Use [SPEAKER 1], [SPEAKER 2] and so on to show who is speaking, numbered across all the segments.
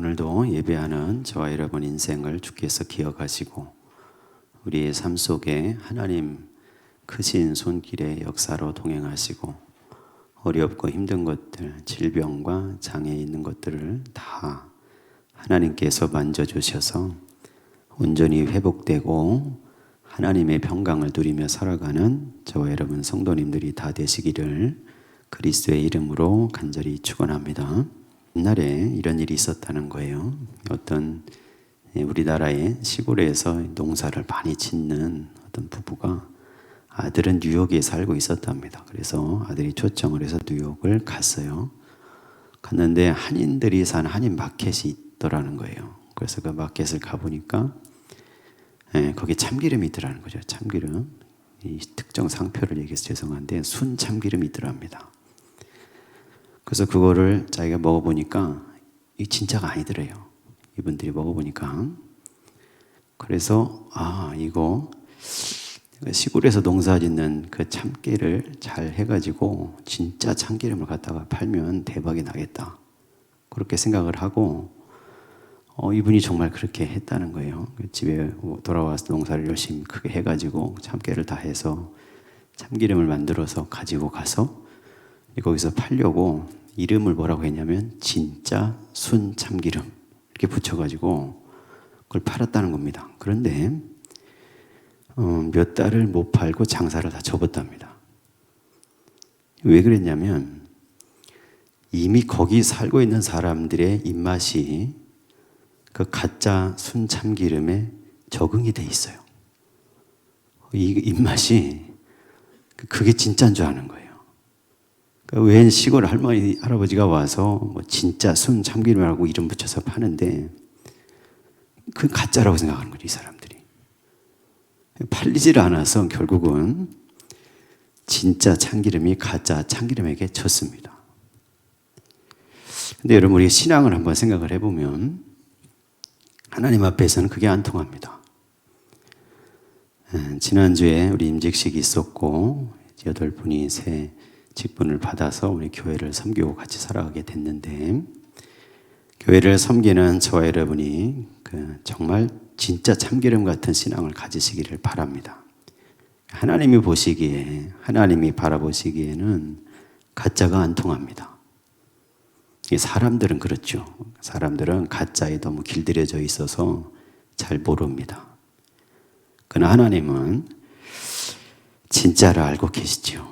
[SPEAKER 1] 오늘도 예배하는 저와 여러분 인생을 주께서 기억하시고 우리의 삶 속에 하나님 크신 손길의 역사로 동행하시고 어렵고 힘든 것들, 질병과 장애 있는 것들을 다 하나님께서 만져주셔서 온전히 회복되고 하나님의 평강을 누리며 살아가는 저와 여러분 성도님들이 다 되시기를 그리스도의 이름으로 간절히 축원합니다. 옛날에 이런 일이 있었다는 거예요. 어떤 우리나라의 시골에서 농사를 많이 짓는 어떤 부부가 아들은 뉴욕에 살고 있었답니다. 그래서 아들이 초청을 해서 뉴욕을 갔어요. 갔는데 한인들이 사는 한인 마켓이 있더라는 거예요. 그래서 그 마켓을 가보니까 거기 참기름이 있더라는 거죠. 참기름. 이 특정 상표를 얘기해서 죄송한데 순 참기름이 있더랍니다. 그래서 그거를 자기가 먹어보니까 이 진짜가 아니더래요. 이분들이 먹어보니까. 그래서 이거 시골에서 농사짓는 그 참깨를 잘 해가지고 진짜 참기름을 갖다가 팔면 대박이 나겠다. 그렇게 생각을 하고 이분이 정말 그렇게 했다는 거예요. 집에 돌아와서 농사를 열심히 크게 해가지고 참깨를 다 해서 참기름을 만들어서 가지고 가서 거기서 팔려고 이름을 뭐라고 했냐면 진짜 순 참기름 이렇게 붙여가지고 그걸 팔았다는 겁니다. 그런데 몇 달을 못 팔고 장사를 다 접었답니다. 왜 그랬냐면 이미 거기 살고 있는 사람들의 입맛이 그 가짜 순 참기름에 적응이 돼 있어요. 이 입맛이 그게 진짜인 줄 아는 거예요. 웬 시골 할머니, 할아버지가 와서 뭐 진짜 순 참기름이라고 이름 붙여서 파는데 그건 가짜라고 생각하는 거죠, 이 사람들이. 팔리질 않아서 결국은 진짜 참기름이 가짜 참기름에게 졌습니다. 근데 여러분, 우리 신앙을 한번 생각을 해보면 하나님 앞에서는 그게 안 통합니다. 지난주에 우리 임직식이 있었고 8분이 새 직분을 받아서 우리 교회를 섬기고 같이 살아가게 됐는데 교회를 섬기는 저와 여러분이 정말 진짜 참기름 같은 신앙을 가지시기를 바랍니다. 하나님이 보시기에, 하나님이 바라보시기에는 가짜가 안 통합니다. 사람들은 그렇죠. 사람들은 가짜에 너무 길들여져 있어서 잘 모릅니다. 그러나 하나님은 진짜를 알고 계시죠.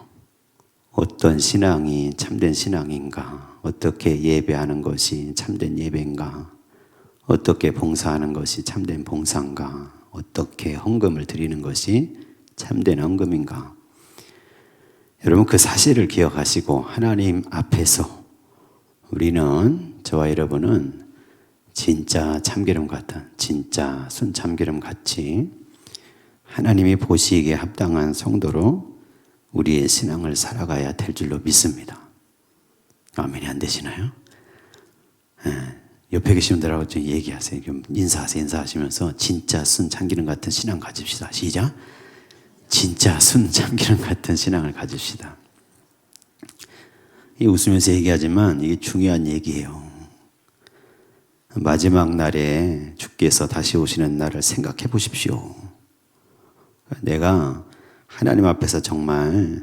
[SPEAKER 1] 어떤 신앙이 참된 신앙인가, 어떻게 예배하는 것이 참된 예배인가, 어떻게 봉사하는 것이 참된 봉사인가, 어떻게 헌금을 드리는 것이 참된 헌금인가. 여러분, 그 사실을 기억하시고 하나님 앞에서 우리는, 저와 여러분은 진짜 참기름 같은, 진짜 순 참기름 같이 하나님이 보시기에 합당한 성도로 우리의 신앙을 살아가야 될 줄로 믿습니다. 아멘이 안 되시나요? 옆에 계신 분들하고 좀 얘기하세요. 인사하세요. 인사하시면서 진짜 순 참기름 같은 신앙 가집시다. 시작. 진짜 순 참기름 같은 신앙을 가집시다. 웃으면서 얘기하지만 이게 중요한 얘기예요. 마지막 날에 주께서 다시 오시는 날을 생각해 보십시오. 내가 하나님 앞에서 정말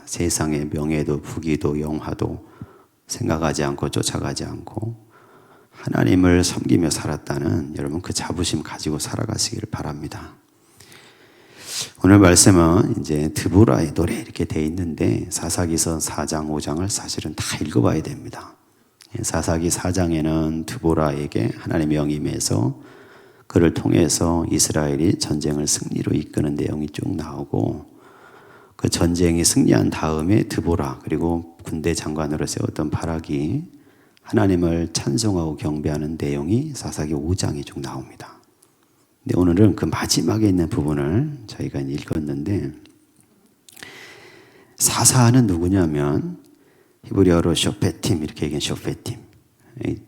[SPEAKER 1] 세상의 명예도 부귀도 영화도 생각하지 않고 쫓아가지 않고 하나님을 섬기며 살았다는 여러분 그 자부심 가지고 살아가시기를 바랍니다. 오늘 말씀은 이제 드보라의 노래 이렇게 돼 있는데 사사기서 4장 5장을 사실은 다 읽어봐야 됩니다. 사사기 4장에는 드보라에게 하나님의 영이 임해서 그를 통해서 이스라엘이 전쟁을 승리로 이끄는 내용이 쭉 나오고 그 전쟁이 승리한 다음에 드보라 그리고 군대 장관으로 세웠던 바락이 하나님을 찬송하고 경배하는 내용이 사사기 5장에 쭉 나옵니다. 근데 오늘은 그 마지막에 있는 부분을 저희가 읽었는데 사사는 누구냐면 히브리어로 쇼페팀 이렇게 얘기한 쇼페팀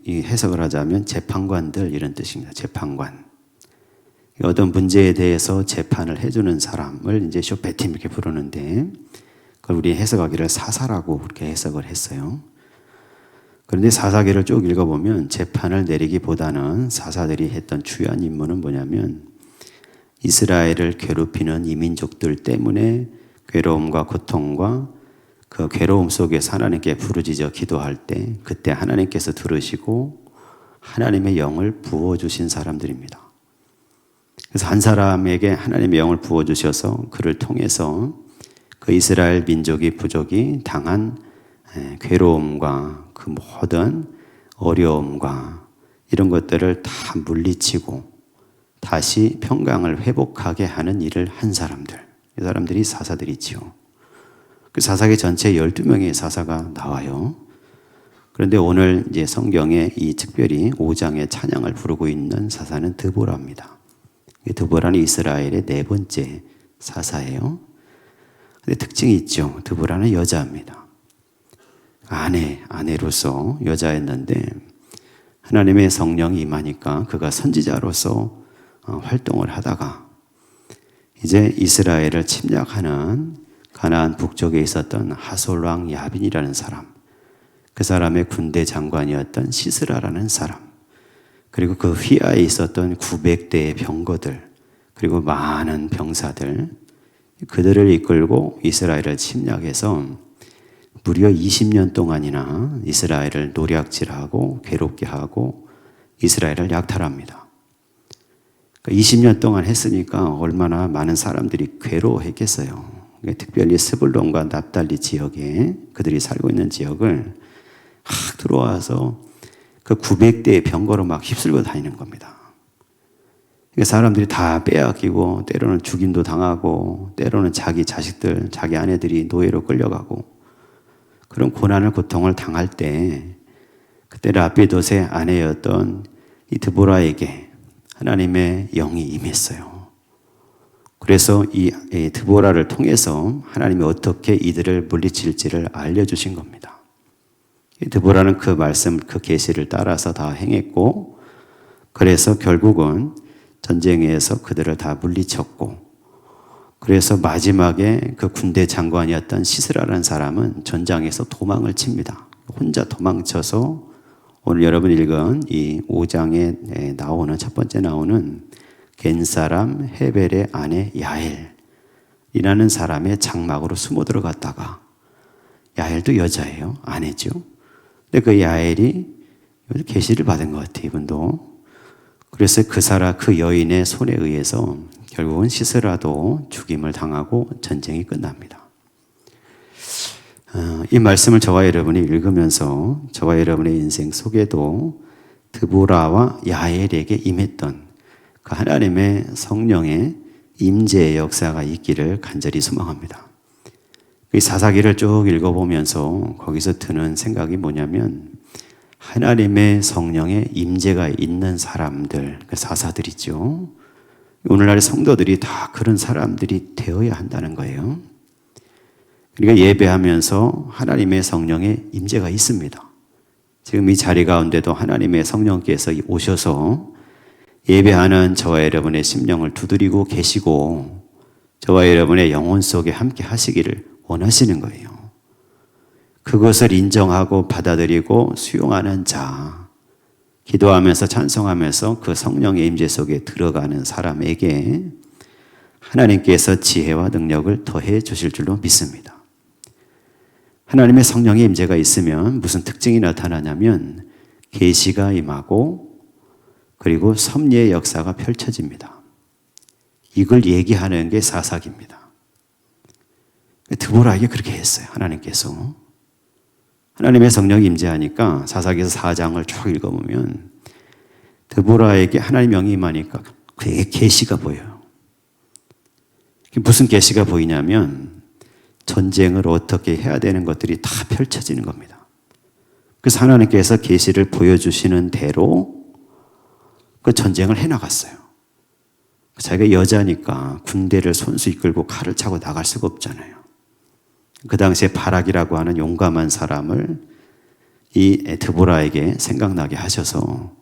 [SPEAKER 1] 이 해석을 하자면 재판관들 이런 뜻입니다. 재판관. 어떤 문제에 대해서 재판을 해주는 사람을 이제 쇼페팀 이렇게 부르는데 그걸 우리 해석하기를 사사라고 그렇게 해석을 했어요. 그런데 사사기를 쭉 읽어보면 재판을 내리기보다는 사사들이 했던 주요한 임무는 뭐냐면 이스라엘을 괴롭히는 이민족들 때문에 괴로움과 고통과 그 괴로움 속에서 하나님께 부르짖어 기도할 때 그때 하나님께서 들으시고 하나님의 영을 부어주신 사람들입니다. 그래서 한 사람에게 하나님의 영을 부어주셔서 그를 통해서 그 이스라엘 민족이 부족이 당한 괴로움과 그 모든 어려움과 이런 것들을 다 물리치고 다시 평강을 회복하게 하는 일을 한 사람들, 이 사람들이 사사들이지요. 그 사사기 전체 12명의 사사가 나와요. 그런데 오늘 이제 성경에 이 특별히 5장의 찬양을 부르고 있는 사사는 드보라입니다. 드보라는 이스라엘의 네 번째 사사예요. 근데 특징이 있죠. 드보라는 여자입니다. 아내로서 여자였는데 하나님의 성령이 임하니까 그가 선지자로서 활동을 하다가 이제 이스라엘을 침략하는 가나안 북쪽에 있었던 하솔 왕 야빈이라는 사람, 그 사람의 군대 장관이었던 시스라라는 사람, 그리고 그 휘하에 있었던 900대의 병거들, 그리고 많은 병사들, 그들을 이끌고 이스라엘을 침략해서 무려 20년 동안이나 이스라엘을 노략질하고 괴롭게 하고 이스라엘을 약탈합니다. 20년 동안 했으니까 얼마나 많은 사람들이 괴로워했겠어요. 특별히 스불론과 납달리 지역에 그들이 살고 있는 지역을 막 들어와서 그 900대의 병거로 막 휩쓸고 다니는 겁니다. 사람들이 다 빼앗기고 때로는 죽임도 당하고 때로는 자기 자식들, 자기 아내들이 노예로 끌려가고 그런 고난을 고통을 당할 때 그때 라피돗의 아내였던 이 드보라에게 하나님의 영이 임했어요. 그래서 이 드보라를 통해서 하나님이 어떻게 이들을 물리칠지를 알려주신 겁니다. 드보라는 그 말씀, 그 계시를 따라서 다 행했고 그래서 결국은 전쟁에서 그들을 다 물리쳤고 그래서 마지막에 그 군대 장관이었던 시스라라는 사람은 전장에서 도망을 칩니다. 혼자 도망쳐서 오늘 여러분 읽은 이 5장에 나오는 첫 번째 나오는 겐 사람 헤벨의 아내 야엘이라는 사람의 장막으로 숨어 들어갔다가 야엘도 여자예요. 아내죠. 근데 그 야엘이 계시를 받은 것 같아요. 이분도. 그래서 그 여인의 손에 의해서 결국은 시스라도 죽임을 당하고 전쟁이 끝납니다. 이 말씀을 저와 여러분이 읽으면서 저와 여러분의 인생 속에도 드보라와 야엘에게 임했던 그 하나님의 성령의 임재의 역사가 있기를 간절히 소망합니다. 이 사사기를 쭉 읽어보면서 거기서 드는 생각이 뭐냐면 하나님의 성령의 임재가 있는 사람들, 그 사사들이죠. 오늘날의 성도들이 다 그런 사람들이 되어야 한다는 거예요. 그러니까 예배하면서 하나님의 성령의 임재가 있습니다. 지금 이 자리 가운데도 하나님의 성령께서 오셔서 예배하는 저와 여러분의 심령을 두드리고 계시고 저와 여러분의 영혼 속에 함께 하시기를 원하시는 거예요. 그것을 인정하고 받아들이고 수용하는 자, 기도하면서 찬송하면서 그 성령의 임재 속에 들어가는 사람에게 하나님께서 지혜와 능력을 더해 주실 줄로 믿습니다. 하나님의 성령의 임재가 있으면 무슨 특징이 나타나냐면 계시가 임하고 그리고 섭리의 역사가 펼쳐집니다. 이걸 얘기하는 게 사사기입니다. 드보라에게 그렇게 했어요. 하나님께서. 하나님의 성령이 임재하니까 사사기에서 4장을 쭉 읽어보면 드보라에게 하나님의 영이 임하니까 그에게 계시가 보여요. 무슨 계시가 보이냐면 전쟁을 어떻게 해야 되는 것들이 다 펼쳐지는 겁니다. 그래서 하나님께서 계시를 보여주시는 대로 그 전쟁을 해나갔어요. 자기가 여자니까 군대를 손수 이끌고 칼을 차고 나갈 수가 없잖아요. 그 당시에 바락이라고 하는 용감한 사람을 이 드보라에게 생각나게 하셔서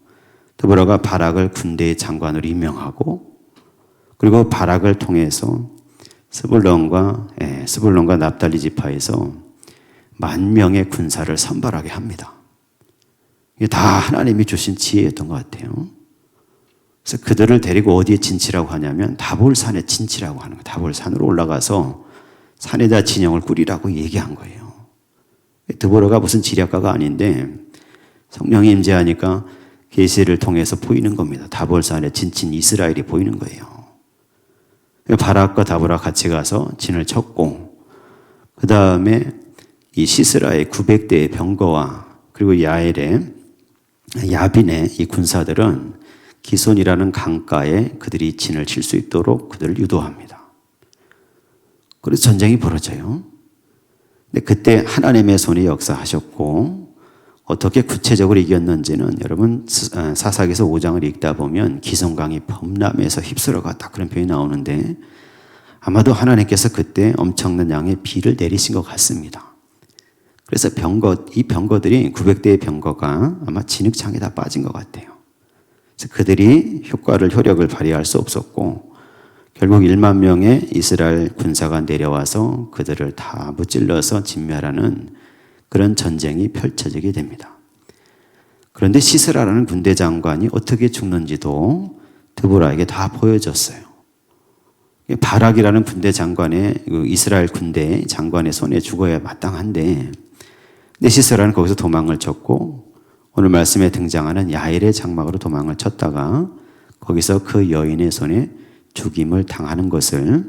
[SPEAKER 1] 드보라가 바락을 군대의 장관으로 임명하고 그리고 바락을 통해서 스불론과 납달리 지파에서 10,000명의 군사를 선발하게 합니다. 이게 다 하나님이 주신 지혜였던 것 같아요. 그래서 그들을 데리고 어디에 진치라고 하냐면 다볼산에 진치라고 하는 거예요. 다볼산으로 올라가서 산에다 진영을 꾸리라고 얘기한 거예요. 드보라가 무슨 지략가가 아닌데 성령이 임재하니까 계시를 통해서 보이는 겁니다. 다볼산에 진친 이스라엘이 보이는 거예요. 바락과 다보라 같이 가서 진을 쳤고 그 다음에 이 시스라의 900대의 병거와 그리고 야엘의 야빈의 이 군사들은 기손이라는 강가에 그들이 진을 칠 수 있도록 그들을 유도합니다. 그래서 전쟁이 벌어져요. 근데 그때 하나님의 손이 역사하셨고 어떻게 구체적으로 이겼는지는 여러분 사사기서 5장을 읽다 보면 기손강이 범람해서 휩쓸어갔다 그런 표현이 나오는데 아마도 하나님께서 그때 엄청난 양의 비를 내리신 것 같습니다. 그래서 이 병거들이 900대의 병거가 아마 진흙창에 다 빠진 것 같아요. 그래서 그들이 효력을 발휘할 수 없었고 결국 1만 명의 이스라엘 군사가 내려와서 그들을 다 무찔러서 진멸하는 그런 전쟁이 펼쳐지게 됩니다. 그런데 시스라라는 군대 장관이 어떻게 죽는지도 드보라에게 다 보여줬어요. 바락이라는 군대 장관의 이스라엘 군대 장관의 손에 죽어야 마땅한데 근데 시스라는 거기서 도망을 쳤고 오늘 말씀에 등장하는 야엘의 장막으로 도망을 쳤다가 거기서 그 여인의 손에 죽임을 당하는 것을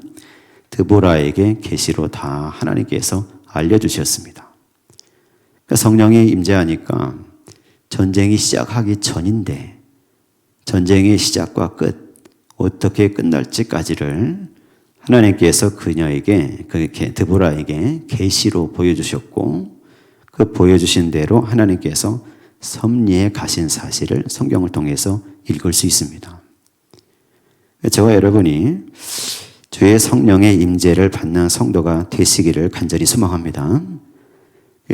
[SPEAKER 1] 드보라에게 계시로 다 하나님께서 알려주셨습니다. 그러니까 성령이 임재하니까 전쟁이 시작하기 전인데 전쟁의 시작과 끝 어떻게 끝날지까지를 하나님께서 그녀에게 드보라에게 계시로 보여주셨고 그 보여주신 대로 하나님께서 섭리해 가신 사실을 성경을 통해서 읽을 수 있습니다. 저와 여러분이 주의 성령의 임재를 받는 성도가 되시기를 간절히 소망합니다.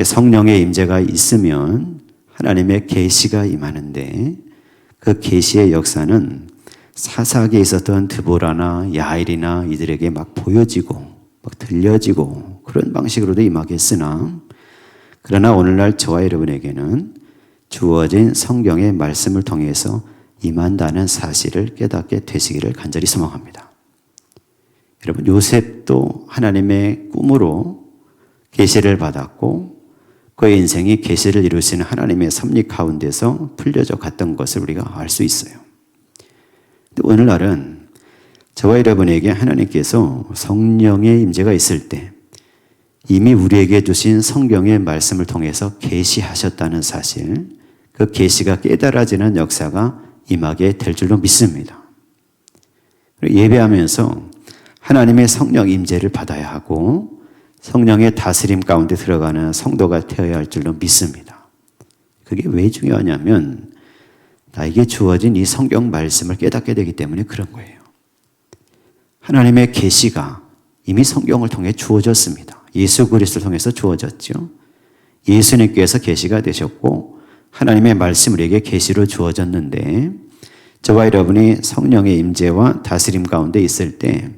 [SPEAKER 1] 성령의 임재가 있으면 하나님의 계시가 임하는데 그 계시의 역사는 사사기에 있었던 드보라나 야엘이나 이들에게 막 보여지고 막 들려지고 그런 방식으로도 임하겠으나 그러나 오늘날 저와 여러분에게는 주어진 성경의 말씀을 통해서 임한다는 사실을 깨닫게 되시기를 간절히 소망합니다. 여러분 요셉도 하나님의 꿈으로 계시를 받았고 그의 인생이 계시를 이루시는 하나님의 섭리 가운데서 풀려져 갔던 것을 우리가 알 수 있어요. 근데 오늘날은 저와 여러분에게 하나님께서 성령의 임재가 있을 때 이미 우리에게 주신 성경의 말씀을 통해서 계시하셨다는 사실, 그 계시가 깨달아지는 역사가 임하게 될 줄로 믿습니다. 예배하면서 하나님의 성령 임재를 받아야 하고 성령의 다스림 가운데 들어가는 성도가 되어야 할 줄로 믿습니다. 그게 왜 중요하냐면 나에게 주어진 이 성경 말씀을 깨닫게 되기 때문에 그런 거예요. 하나님의 계시가 이미 성경을 통해 주어졌습니다. 예수 그리스도를 통해서 주어졌죠. 예수님께서 계시가 되셨고 하나님의 말씀을 우리에게 계시로 주어졌는데 저와 여러분이 성령의 임재와 다스림 가운데 있을 때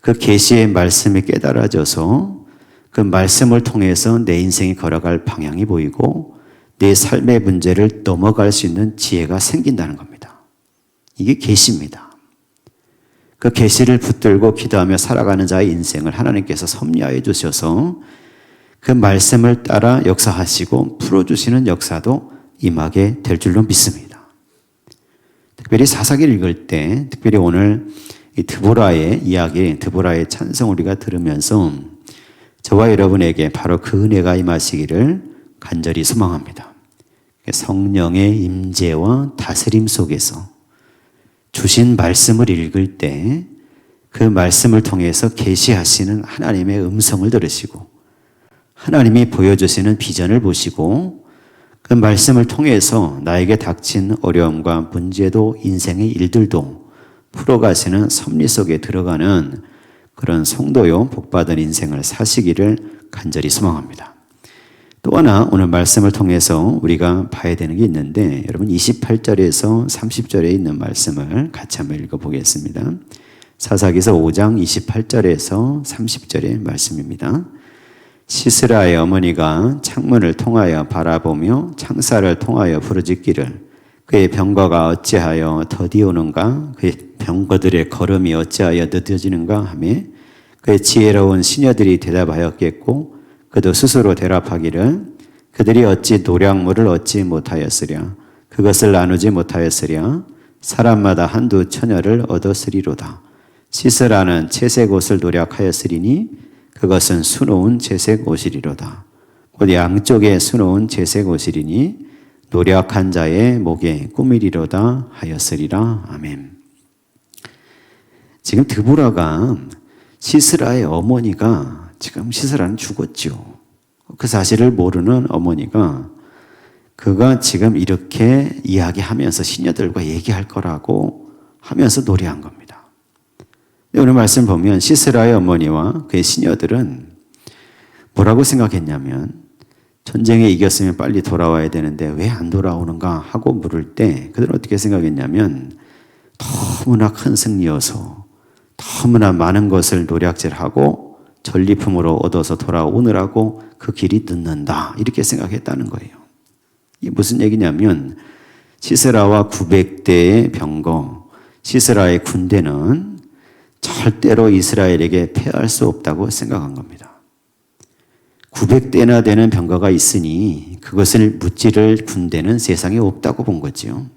[SPEAKER 1] 그 계시의 말씀이 깨달아져서 그 말씀을 통해서 내 인생이 걸어갈 방향이 보이고 내 삶의 문제를 넘어갈 수 있는 지혜가 생긴다는 겁니다. 이게 계시입니다. 그 계시를 붙들고 기도하며 살아가는 자의 인생을 하나님께서 섭리하여 주셔서 그 말씀을 따라 역사하시고 풀어주시는 역사도 임하게 될 줄로 믿습니다. 특별히 사사기를 읽을 때, 특별히 오늘 이 드보라의 이야기, 드보라의 찬송 우리가 들으면서 저와 여러분에게 바로 그 은혜가 임하시기를 간절히 소망합니다. 성령의 임재와 다스림 속에서 주신 말씀을 읽을 때 그 말씀을 통해서 계시하시는 하나님의 음성을 들으시고 하나님이 보여주시는 비전을 보시고 그 말씀을 통해서 나에게 닥친 어려움과 문제도 인생의 일들도 풀어가시는 섭리 속에 들어가는 그런 성도요 복받은 인생을 사시기를 간절히 소망합니다. 또 하나 오늘 말씀을 통해서 우리가 봐야 되는 게 있는데 여러분 28절에서 30절에 있는 말씀을 같이 한번 읽어보겠습니다. 사사기서 5장 28절에서 30절의 말씀입니다. 시스라의 어머니가 창문을 통하여 바라보며 창살을 통하여 부르짖기를 그의 병거가 어찌하여 더디오는가 그의 병거들의 걸음이 어찌하여 늦어지는가 하며 그의 지혜로운 시녀들이 대답하였겠고 그도 스스로 대답하기를 그들이 어찌 노량물을 얻지 못하였으랴 그것을 나누지 못하였으랴 사람마다 한두 처녀를 얻었으리로다. 시스라는 채색 옷을 노력하였으리니 그것은 수놓은 채색 옷이리로다. 곧 양쪽에 수놓은 채색 옷이리니 노력한 자의 목에 꾸미리로다 하였으리라. 아멘. 지금 드보라가 시스라의 어머니가 지금 시스라는 죽었죠. 그 사실을 모르는 어머니가 그가 지금 이렇게 이야기하면서 시녀들과 얘기할 거라고 하면서 노래한 겁니다. 오늘 말씀 보면 시스라의 어머니와 그의 시녀들은 뭐라고 생각했냐면 전쟁에 이겼으면 빨리 돌아와야 되는데 왜 안 돌아오는가 하고 물을 때 그들은 어떻게 생각했냐면 너무나 큰 승리여서 너무나 많은 것을 노략질하고 전리품으로 얻어서 돌아오느라고 그 길이 늦는다 이렇게 생각했다는 거예요. 이게 무슨 얘기냐면 시스라와 900대의 병거, 시스라의 군대는 절대로 이스라엘에게 패할 수 없다고 생각한 겁니다. 900대나 되는 병거가 있으니 그것을 무찌를 군대는 세상에 없다고 본 거지요.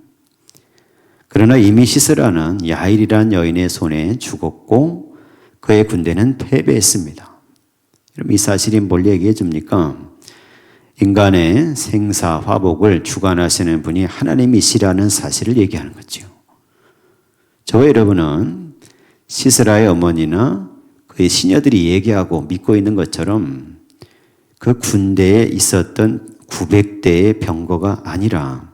[SPEAKER 1] 그러나 이미 시스라는 야일이란 여인의 손에 죽었고 그의 군대는 패배했습니다. 그럼 이 사실이 뭘 얘기해 줍니까? 인간의 생사, 화복을 주관하시는 분이 하나님이시라는 사실을 얘기하는 거죠. 저와 여러분은 시스라의 어머니나 그의 시녀들이 얘기하고 믿고 있는 것처럼 그 군대에 있었던 900대의 병거가 아니라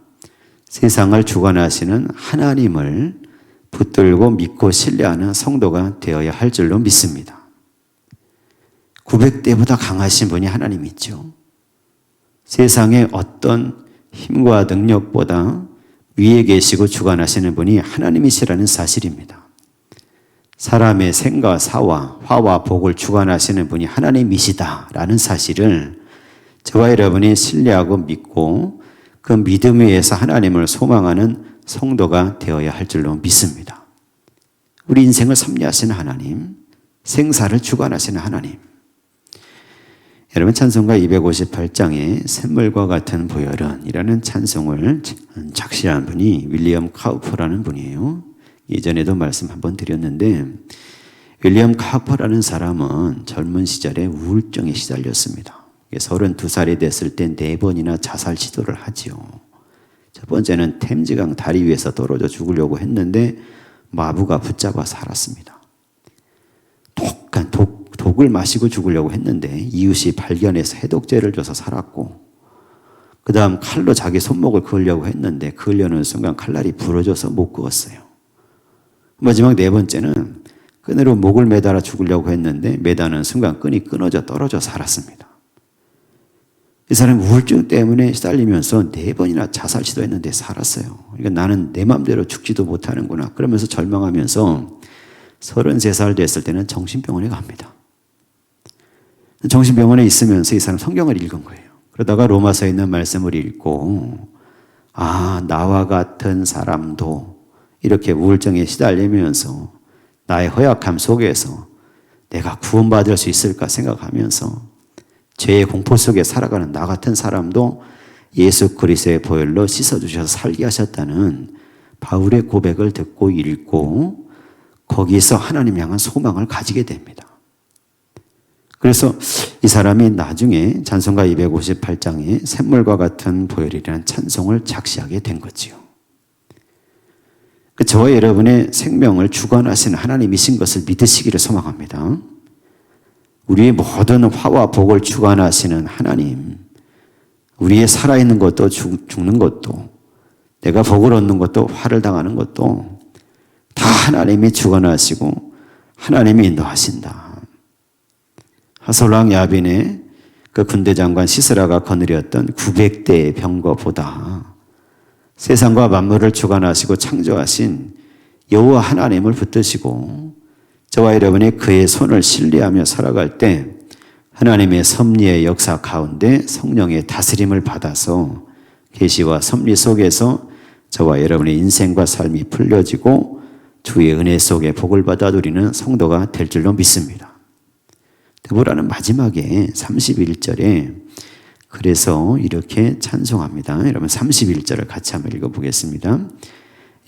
[SPEAKER 1] 세상을 주관하시는 하나님을 붙들고 믿고 신뢰하는 성도가 되어야 할 줄로 믿습니다. 900대보다 강하신 분이 하나님이죠. 세상의 어떤 힘과 능력보다 위에 계시고 주관하시는 분이 하나님이시라는 사실입니다. 사람의 생과 사와 화와 복을 주관하시는 분이 하나님이시다라는 사실을 저와 여러분이 신뢰하고 믿고 그 믿음 위에서 하나님을 소망하는 성도가 되어야 할 줄로 믿습니다. 우리 인생을 섭리하시는 하나님, 생사를 주관하시는 하나님. 여러분 찬송가 258장에 샘물과 같은 보혈은이라는 찬송을 작시한 분이 윌리엄 카우퍼라는 분이에요. 예전에도 말씀 한번 드렸는데 윌리엄 카우퍼라는 사람은 젊은 시절에 우울증에 시달렸습니다. 32살이 됐을 때 4번이나 자살 시도를 하지요. 첫 번째는 템즈강 다리 위에서 떨어져 죽으려고 했는데 마부가 붙잡아 살았습니다. 독을 마시고 죽으려고 했는데 이웃이 발견해서 해독제를 줘서 살았고 그 다음 칼로 자기 손목을 그으려고 했는데 그으려는 순간 칼날이 부러져서 못 그었어요. 마지막 4번째는 끈으로 목을 매달아 죽으려고 했는데 매다는 순간 끈이 끊어져 떨어져 살았습니다. 이 사람은 우울증 때문에 시달리면서 4번이나 자살 시도했는데 살았어요. 그러니까 나는 내 마음대로 죽지도 못하는구나. 그러면서 절망하면서 33살 됐을 때는 정신병원에 갑니다. 정신병원에 있으면서 이 사람 성경을 읽은 거예요. 그러다가 로마서에 있는 말씀을 읽고 나와 같은 사람도 이렇게 우울증에 시달리면서 나의 허약함 속에서 내가 구원받을 수 있을까 생각하면서 죄의 공포 속에 살아가는 나 같은 사람도 예수 그리스도의 보혈로 씻어주셔서 살게 하셨다는 바울의 고백을 듣고 읽고 거기서 하나님 향한 소망을 가지게 됩니다. 그래서 이 사람이 나중에 찬송가 258장에 샘물과 같은 보혈이라는 찬송을 작시하게 된 거지요. 저와 여러분의 생명을 주관하시는 하나님이신 것을 믿으시기를 소망합니다. 우리의 모든 화와 복을 주관하시는 하나님, 우리의 살아있는 것도 죽는 것도 내가 복을 얻는 것도 화를 당하는 것도 다 하나님이 주관하시고 하나님이 인도하신다. 하솔왕 야빈의 그 군대장관 시스라가 거느렸던 900대의 병거보다 세상과 만물을 주관하시고 창조하신 여호와 하나님을 붙드시고 저와 여러분이 그의 손을 신뢰하며 살아갈 때 하나님의 섭리의 역사 가운데 성령의 다스림을 받아서 계시와 섭리 속에서 저와 여러분의 인생과 삶이 풀려지고 주의 은혜 속에 복을 받아 누리는 성도가 될 줄로 믿습니다. 드보라는 마지막에 31절에 그래서 이렇게 찬송합니다. 여러분 31절을 같이 한번 읽어보겠습니다.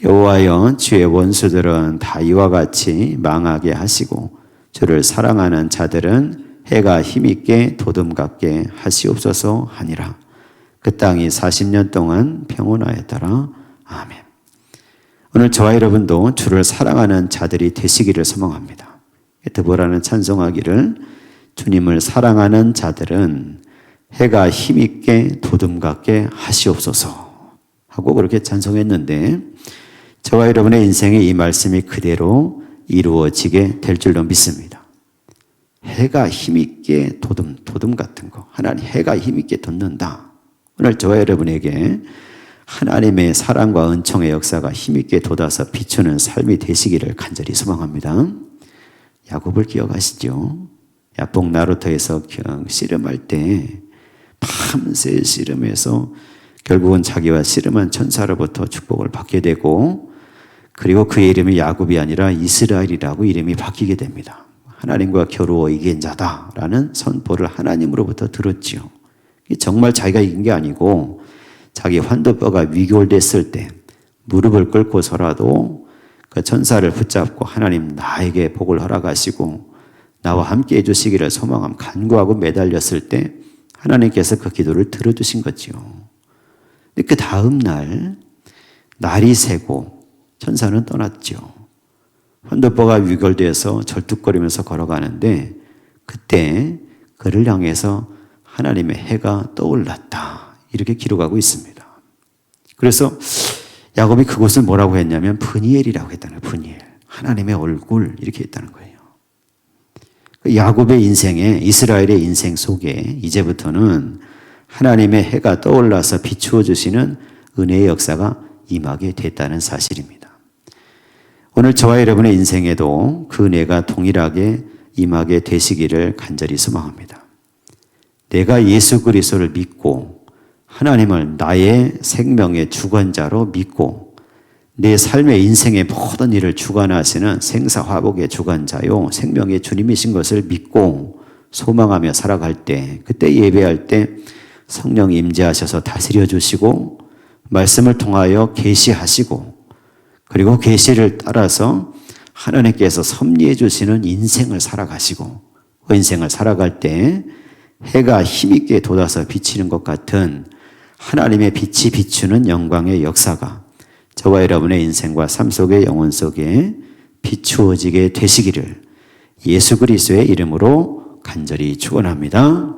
[SPEAKER 1] 여호와여, 주의 원수들은 다 이와 같이 망하게 하시고 주를 사랑하는 자들은 해가 힘있게 도둠 같게 하시옵소서 하니라. 그 땅이 40년 동안 평온하였더라. 아멘. 오늘 저와 여러분도 주를 사랑하는 자들이 되시기를 소망합니다. 드보라는 찬송하기를 주님을 사랑하는 자들은 해가 힘있게 도둠 같게 하시옵소서 하고 그렇게 찬송했는데 저와 여러분의 인생에 이 말씀이 그대로 이루어지게 될 줄로 믿습니다. 해가 힘있게 도둠 같은 거, 하나님 해가 힘있게 돋는다. 오늘 저와 여러분에게 하나님의 사랑과 은총의 역사가 힘있게 돋아서 비추는 삶이 되시기를 간절히 소망합니다. 야곱을 기억하시죠? 야복 나루터에서 씨름할 때 밤새 씨름해서 결국은 자기와 씨름한 천사로부터 축복을 받게 되고 그리고 그의 이름이 야곱이 아니라 이스라엘이라고 이름이 바뀌게 됩니다. 하나님과 겨루어 이긴 자다라는 선포를 하나님으로부터 들었지요. 정말 자기가 이긴 게 아니고 자기 환도뼈가 위골됐을 때 무릎을 꿇고서라도 그 천사를 붙잡고 하나님 나에게 복을 허락하시고 나와 함께 해주시기를 소망함 간구하고 매달렸을 때 하나님께서 그 기도를 들어주신 거지요. 근데 그 다음 날이 새고 천사는 떠났죠. 환도뼈가 위골되어서 절뚝거리면서 걸어가는데 그때 그를 향해서 하나님의 해가 떠올랐다. 이렇게 기록하고 있습니다. 그래서 야곱이 그곳을 뭐라고 했냐면 브니엘이라고 했다는 거예요. 브니엘. 하나님의 얼굴 이렇게 했다는 거예요. 야곱의 인생에 이스라엘의 인생 속에 이제부터는 하나님의 해가 떠올라서 비추어 주시는 은혜의 역사가 임하게 됐다는 사실입니다. 오늘 저와 여러분의 인생에도 그 은혜가 동일하게 임하게 되시기를 간절히 소망합니다. 내가 예수 그리스도를 믿고 하나님을 나의 생명의 주관자로 믿고 내 삶의 인생의 모든 일을 주관하시는 생사화복의 주관자요 생명의 주님이신 것을 믿고 소망하며 살아갈 때 그때 예배할 때 성령 임재하셔서 다스려 주시고 말씀을 통하여 계시하시고 그리고 계시를 따라서 하나님께서 섭리해 주시는 인생을 살아가시고 그 인생을 살아갈 때 해가 힘있게 돋아서 비치는 것 같은 하나님의 빛이 비추는 영광의 역사가 저와 여러분의 인생과 삶 속의 영혼 속에 비추어지게 되시기를 예수 그리스도의 이름으로 간절히 축원합니다.